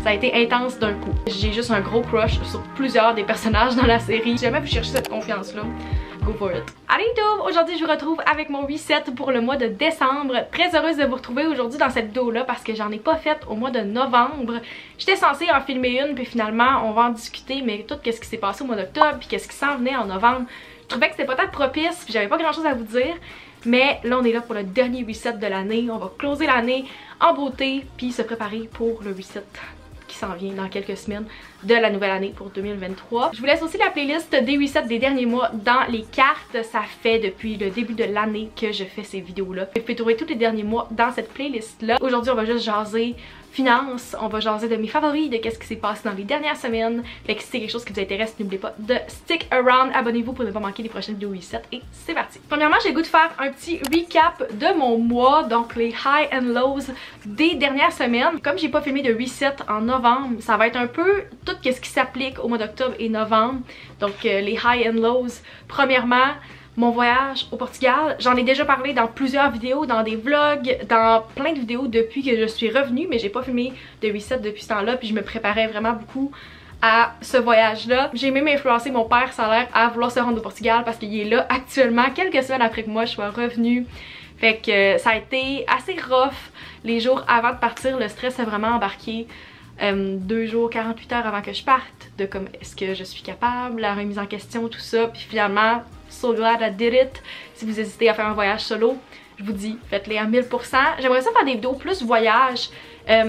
Ça a été intense d'un coup. J'ai juste un gros crush sur plusieurs des personnages dans la série. Si jamais vous cherchez cette confiance-là, go for it. Allez YouTube, aujourd'hui je vous retrouve avec mon reset pour le mois de décembre. Très heureuse de vous retrouver aujourd'hui dans cette vidéo-là parce que j'en ai pas fait au mois de novembre. J'étais censée en filmer une, puis finalement on va en discuter, mais tout ce qui s'est passé au mois d'octobre, puis qu'est-ce qui s'en venait en novembre, je trouvais que c'était peut-être propice, puis j'avais pas grand chose à vous dire. Mais là on est là pour le dernier reset de l'année. On va closer l'année en beauté, puis se préparer pour le reset qui s'en vient dans quelques semaines de la nouvelle année pour 2023. Je vous laisse aussi la playlist des resets des derniers mois dans les cartes. Ça fait depuis le début de l'année que je fais ces vidéos-là. Vous pouvez trouver tous les derniers mois dans cette playlist-là. Aujourd'hui, on va juste jaser finances, on va jaser de mes favoris, de qu'est-ce qui s'est passé dans les dernières semaines. Fait que si c'est quelque chose qui vous intéresse, n'oubliez pas de stick around, abonnez-vous pour ne pas manquer les prochaines vidéos reset et c'est parti. Premièrement, j'ai le goût de faire un petit recap de mon mois, donc les high and lows des dernières semaines. Comme j'ai pas filmé de reset en novembre, ça va être un peu tout ce qui s'applique au mois d'octobre et novembre. Donc les high and lows. Premièrement, mon voyage au Portugal, j'en ai déjà parlé dans plusieurs vidéos, dans des vlogs, dans plein de vidéos depuis que je suis revenue, mais j'ai pas filmé de reset depuis ce temps-là, puis je me préparais vraiment beaucoup à ce voyage-là. J'ai même influencé mon père, ça a l'air, à vouloir se rendre au Portugal parce qu'il est là actuellement, quelques semaines après que moi je sois revenue. Fait que ça a été assez rough les jours avant de partir, le stress a vraiment embarqué. 2 jours, 48 heures avant que je parte, de comme est-ce que je suis capable, la remise en question, tout ça, puis finalement, so glad I did it. Si vous hésitez à faire un voyage solo, je vous dis, faites-les à 1000%. J'aimerais ça faire des vidéos plus voyage,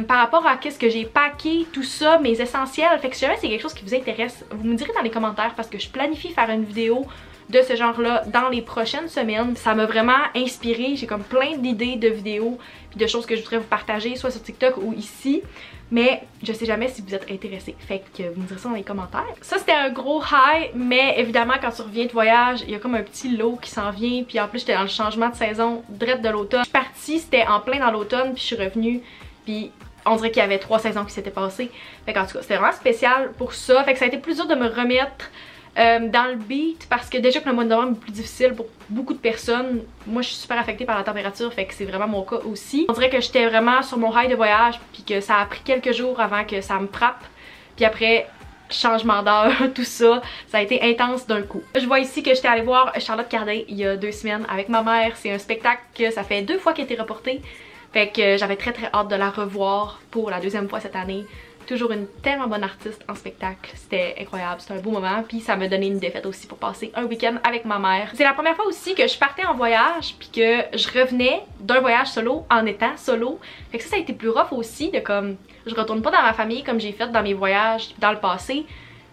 par rapport à qu'est-ce que j'ai packé, tout ça, mes essentiels. Fait que si jamais c'est quelque chose qui vous intéresse, vous me direz dans les commentaires parce que je planifie faire une vidéo de ce genre-là dans les prochaines semaines. Ça m'a vraiment inspirée, j'ai comme plein d'idées de vidéos puis de choses que je voudrais vous partager, soit sur TikTok ou ici. Mais je sais jamais si vous êtes intéressés. Fait que vous me direz ça dans les commentaires. Ça c'était un gros high, mais évidemment quand tu reviens de voyage, il y a comme un petit lot qui s'en vient. Puis en plus j'étais dans le changement de saison direct de l'automne. Je suis partie, c'était en plein dans l'automne, puis je suis revenue. Puis on dirait qu'il y avait 3 saisons qui s'étaient passées. Fait qu'en tout cas c'était vraiment spécial pour ça. Fait que ça a été plus dur de me remettre dans le beat parce que déjà que le mois de novembre est plus difficile pour beaucoup de personnes. Moi je suis super affectée par la température, fait que c'est vraiment mon cas aussi. On dirait que j'étais vraiment sur mon high de voyage puis que ça a pris quelques jours avant que ça me frappe. Puis après, changement d'heure, tout ça, ça a été intense d'un coup. Je vois ici que j'étais allée voir Charlotte Cardin il y a 2 semaines avec ma mère. C'est un spectacle que ça fait 2 fois qu'il a été reporté. Fait que j'avais très hâte de la revoir pour la 2e fois cette année. Toujours une tellement bonne artiste en spectacle, c'était incroyable, c'était un beau moment, puis ça m'a donné une défaite aussi pour passer un week-end avec ma mère. C'est la première fois aussi que je partais en voyage puis que je revenais d'un voyage solo en étant solo. Fait que ça a été plus rough aussi de comme, je retourne pas dans ma famille comme j'ai fait dans mes voyages dans le passé.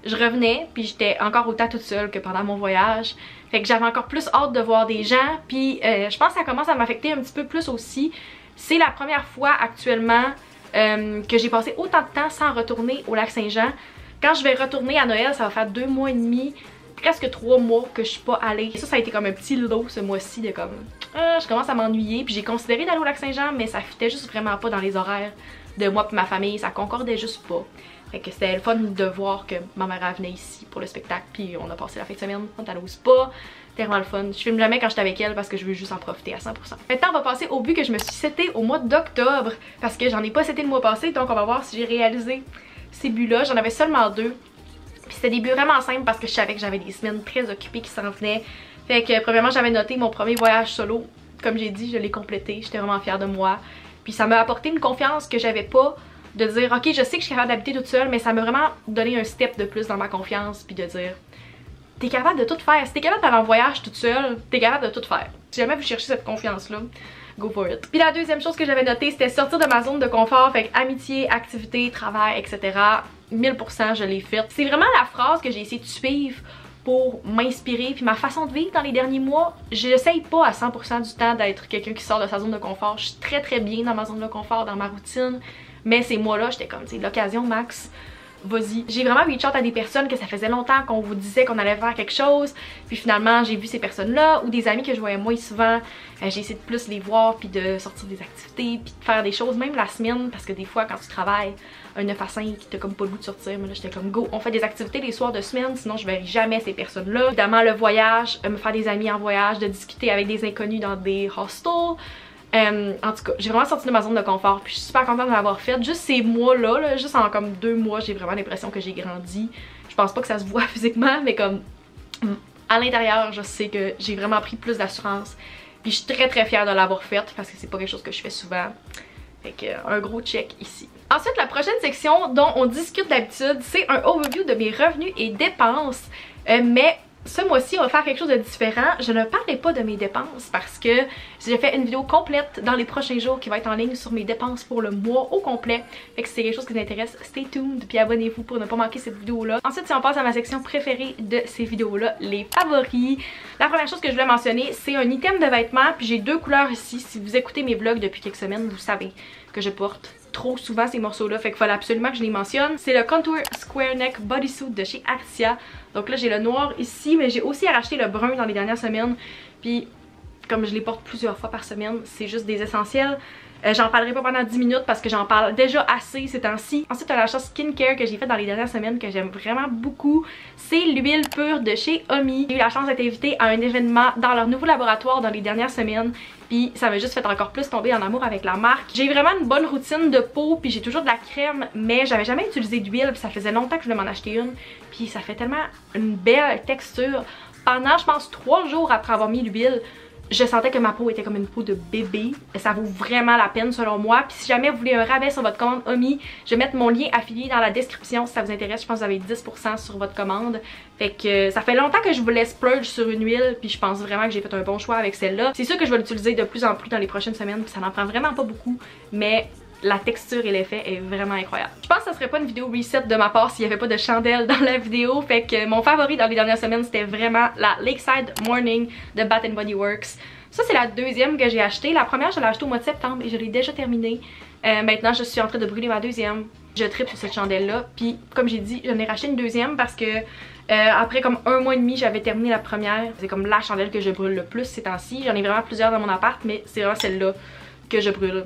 Je revenais puis j'étais encore autant toute seule que pendant mon voyage. Fait que j'avais encore plus hâte de voir des gens, puis je pense que ça commence à m'affecter un petit peu plus aussi. C'est la première fois actuellement que j'ai passé autant de temps sans retourner au lac Saint-Jean. Quand je vais retourner à Noël, ça va faire 2 mois et demi, presque 3 mois que je suis pas allée. Et ça a été comme un petit lot ce mois-ci de comme je commence à m'ennuyer. Puis j'ai considéré d'aller au lac Saint-Jean, mais ça fitait juste vraiment pas dans les horaires de moi et ma famille, ça concordait juste pas. Fait que c'était le fun de voir que ma mère venait ici pour le spectacle, puis on a passé la fin de semaine, on est allé au spa. C'était vraiment le fun. Je filme jamais quand je suis avec elle parce que je veux juste en profiter à 100%. Maintenant on va passer au but que je me suis setée au mois d'octobre parce que j'en ai pas seté le mois passé, donc on va voir si j'ai réalisé ces buts là. J'en avais seulement 2. Puis c'était des buts vraiment simples parce que je savais que j'avais des semaines très occupées qui s'en venaient. Fait que premièrement j'avais noté mon premier voyage solo. Comme j'ai dit, je l'ai complété, j'étais vraiment fière de moi. Puis ça m'a apporté une confiance que j'avais pas, de dire ok je sais que je suis capable d'habiter toute seule, mais ça m'a vraiment donné un step de plus dans ma confiance, puis de dire t'es capable de tout faire. Si t'es capable d'aller en voyage toute seule, t'es capable de tout faire. Si jamais vous cherchez cette confiance-là, go for it. Puis la deuxième chose que j'avais notée, c'était sortir de ma zone de confort. Fait que amitié, activité, travail, etc. 1000% je l'ai faite. C'est vraiment la phrase que j'ai essayé de suivre pour m'inspirer. Puis ma façon de vivre dans les derniers mois, j'essaye pas à 100% du temps d'être quelqu'un qui sort de sa zone de confort. Je suis très bien dans ma zone de confort, dans ma routine. Mais ces mois-là, j'étais comme, tu sais, l'occasion max. Vas-y. J'ai vraiment reach out à des personnes que ça faisait longtemps qu'on vous disait qu'on allait faire quelque chose, puis finalement j'ai vu ces personnes-là, ou des amis que je voyais moins souvent. J'ai essayé de plus les voir, puis de sortir des activités, puis de faire des choses même la semaine, parce que des fois quand tu travailles un 9 à 5, t'as comme pas le goût de sortir, mais là j'étais comme go, on fait des activités les soirs de semaine, sinon je verrai jamais ces personnes-là. Évidemment le voyage, me faire des amis en voyage, de discuter avec des inconnus dans des hostels. En tout cas, j'ai vraiment sorti de ma zone de confort puis je suis super contente de l'avoir faite. Juste ces mois-là, là, juste en comme 2 mois, j'ai vraiment l'impression que j'ai grandi. Je pense pas que ça se voit physiquement, mais comme à l'intérieur, je sais que j'ai vraiment pris plus d'assurance. Puis je suis très fière de l'avoir faite parce que c'est pas quelque chose que je fais souvent. Fait que un gros check ici. Ensuite, la prochaine section dont on discute d'habitude, c'est un overview de mes revenus et dépenses. Mais ce mois-ci, on va faire quelque chose de différent. Je ne parlais pas de mes dépenses parce que j'ai fait une vidéo complète dans les prochains jours qui va être en ligne sur mes dépenses pour le mois au complet. Fait que si c'est quelque chose qui vous intéresse, stay tuned puis abonnez-vous pour ne pas manquer cette vidéo-là. Ensuite, si on passe à ma section préférée de ces vidéos-là, les favoris. La première chose que je voulais mentionner, c'est un item de vêtements. Puis j'ai 2 couleurs ici. Si vous écoutez mes vlogs depuis quelques semaines, vous savez que je porte trop souvent ces morceaux-là, fait qu'il fallait absolument que je les mentionne. C'est le Contour Square Neck Bodysuit de chez Artia. Donc là, j'ai le noir ici, mais j'ai aussi racheté le brun dans les dernières semaines. Puis, comme je les porte plusieurs fois par semaine, c'est juste des essentiels. J'en parlerai pas pendant 10 minutes parce que j'en parle déjà assez ces temps-ci. Ensuite, l'achat skincare que j'ai fait dans les dernières semaines que j'aime vraiment beaucoup, c'est l'huile pure de chez Omi. J'ai eu la chance d'être invitée à un événement dans leur nouveau laboratoire dans les dernières semaines. Puis ça m'a juste fait encore plus tomber en amour avec la marque. J'ai vraiment une bonne routine de peau, puis j'ai toujours de la crème, mais j'avais jamais utilisé d'huile, puis ça faisait longtemps que je voulais m'en acheter une. Puis ça fait tellement une belle texture. Pendant, je pense, 3 jours après avoir mis l'huile, je sentais que ma peau était comme une peau de bébé. Ça vaut vraiment la peine selon moi. Puis si jamais vous voulez un rabais sur votre commande Omi, je vais mettre mon lien affilié dans la description si ça vous intéresse. Je pense que vous avez 10% sur votre commande. Fait que ça fait longtemps que je voulais splurge sur une huile. Puis je pense vraiment que j'ai fait un bon choix avec celle-là. C'est sûr que je vais l'utiliser de plus en plus dans les prochaines semaines. Puis ça n'en prend vraiment pas beaucoup. Mais la texture et l'effet est vraiment incroyable. Je pense que ça serait pas une vidéo reset de ma part s'il n'y avait pas de chandelle dans la vidéo. Fait que mon favori dans les dernières semaines, c'était vraiment la Lakeside Morning de Bath & Body Works. Ça, c'est la deuxième que j'ai achetée. La première, je l'ai achetée au mois de septembre et je l'ai déjà terminée. Maintenant, je suis en train de brûler ma deuxième. Je tripe sur cette chandelle-là. Puis, comme j'ai dit, j'en ai racheté une deuxième parce que après comme 1 mois et demi, j'avais terminé la première. C'est comme la chandelle que je brûle le plus ces temps-ci. J'en ai vraiment plusieurs dans mon appart, mais c'est vraiment celle-là que je brûle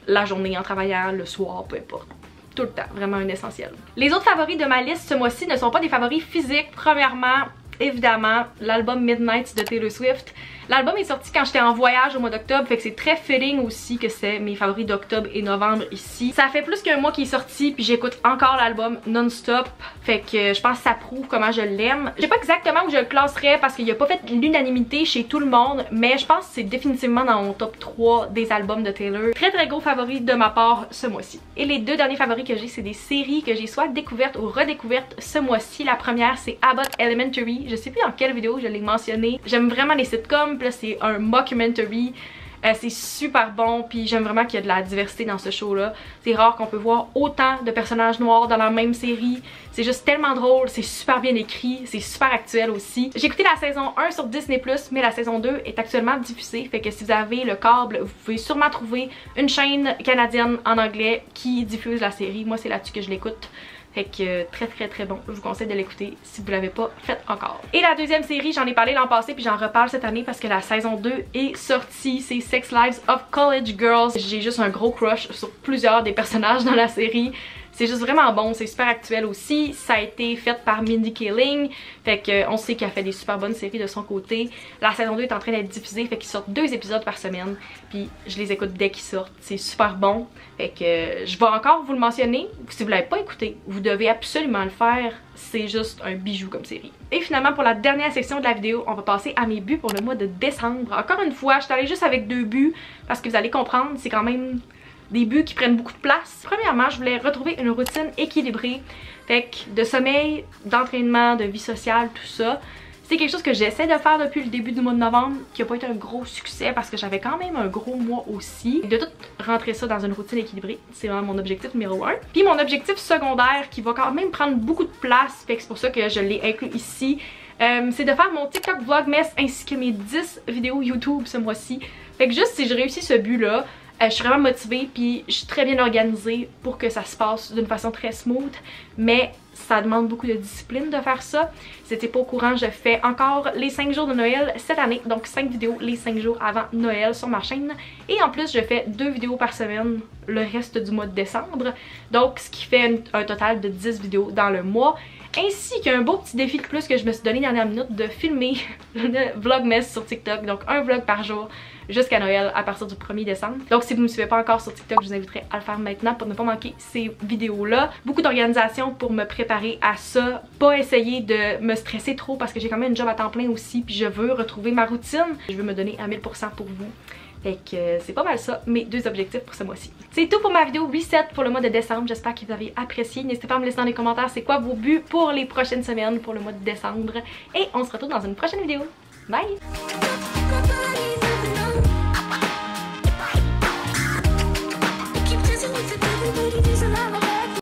la journée en travaillant, le soir, peu importe. Tout le temps, vraiment un essentiel. Les autres favoris de ma liste ce mois-ci ne sont pas des favoris physiques. Premièrement, évidemment, l'album Midnight de Taylor Swift. L'album est sorti quand j'étais en voyage au mois d'octobre, fait que c'est très fitting aussi que c'est mes favoris d'octobre et novembre ici. Ça fait plus qu'1 mois qu'il est sorti, puis j'écoute encore l'album non-stop, fait que je pense que ça prouve comment je l'aime. Je sais pas exactement où je le classerais parce qu'il a pas fait l'unanimité chez tout le monde, mais je pense que c'est définitivement dans mon top 3 des albums de Taylor. Très gros favori de ma part ce mois-ci. Et les 2 derniers favoris que j'ai, c'est des séries que j'ai soit découvertes ou redécouvertes ce mois-ci. La première, c'est Abbott Elementary. Je sais plus dans quelle vidéo je l'ai mentionné. J'aime vraiment les sitcoms. Puis là, c'est un mockumentary. C'est super bon, puis j'aime vraiment qu'il y a de la diversité dans ce show-là. C'est rare qu'on peut voir autant de personnages noirs dans la même série. C'est juste tellement drôle, c'est super bien écrit, c'est super actuel aussi. J'ai écouté la saison 1 sur Disney+, mais la saison 2 est actuellement diffusée, fait que si vous avez le câble, vous pouvez sûrement trouver une chaîne canadienne en anglais qui diffuse la série. Moi, c'est là-dessus que je l'écoute. Fait que très bon, je vous conseille de l'écouter si vous l'avez pas fait encore. Et la deuxième série, j'en ai parlé l'an passé puis j'en reparle cette année parce que la saison 2 est sortie, c'est Sex Lives of College Girls. J'ai juste un gros crush sur plusieurs des personnages dans la série. C'est juste vraiment bon, c'est super actuel aussi. Ça a été fait par Mindy Kaling, fait qu'on sait qu'elle fait des super bonnes séries de son côté. La saison 2 est en train d'être diffusée, fait qu'ils sortent 2 épisodes par semaine. Puis je les écoute dès qu'ils sortent, c'est super bon. Fait que je vais encore vous le mentionner. Si vous l'avez pas écouté, vous devez absolument le faire. C'est juste un bijou comme série. Et finalement, pour la dernière section de la vidéo, on va passer à mes buts pour le mois de décembre. Encore une fois, je suis allée juste avec 2 buts parce que vous allez comprendre, c'est quand même des buts qui prennent beaucoup de place. Premièrement, je voulais retrouver une routine équilibrée. Fait que de sommeil, d'entraînement, de vie sociale, tout ça. C'est quelque chose que j'essaie de faire depuis le début du mois de novembre, qui n'a pas été un gros succès parce que j'avais quand même un gros mois aussi. De tout rentrer ça dans une routine équilibrée, c'est vraiment mon objectif numéro 1. Puis mon objectif secondaire qui va quand même prendre beaucoup de place, fait que c'est pour ça que je l'ai inclus ici. C'est de faire mon TikTok Vlogmas ainsi que mes 10 vidéos YouTube ce mois-ci. Fait que juste si je réussis ce but-là, je suis vraiment motivée puis je suis très bien organisée pour que ça se passe d'une façon très smooth, mais ça demande beaucoup de discipline de faire ça. Si t'es pas au courant, je fais encore les 5 jours de Noël cette année, donc 5 vidéos les 5 jours avant Noël sur ma chaîne. Et en plus, je fais 2 vidéos par semaine le reste du mois de décembre, donc ce qui fait un total de 10 vidéos dans le mois. ainsi qu'un beau petit défi de plus que je me suis donné dernière minute de filmer le Vlogmas sur TikTok, donc un vlog par jour jusqu'à Noël à partir du 1er décembre. Donc si vous ne me suivez pas encore sur TikTok, je vous inviterai à le faire maintenant pour ne pas manquer ces vidéos-là. Beaucoup d'organisation pour me préparer à ça, pas essayer de me stresser trop parce que j'ai quand même un job à temps plein aussi, puis je veux retrouver ma routine. Je veux me donner à 1000% pour vous. Fait que c'est pas mal ça, mes 2 objectifs pour ce mois-ci. C'est tout pour ma vidéo reset pour le mois de décembre. J'espère que vous avez apprécié. N'hésitez pas à me laisser dans les commentaires c'est quoi vos buts pour les prochaines semaines pour le mois de décembre. Et on se retrouve dans une prochaine vidéo. Bye!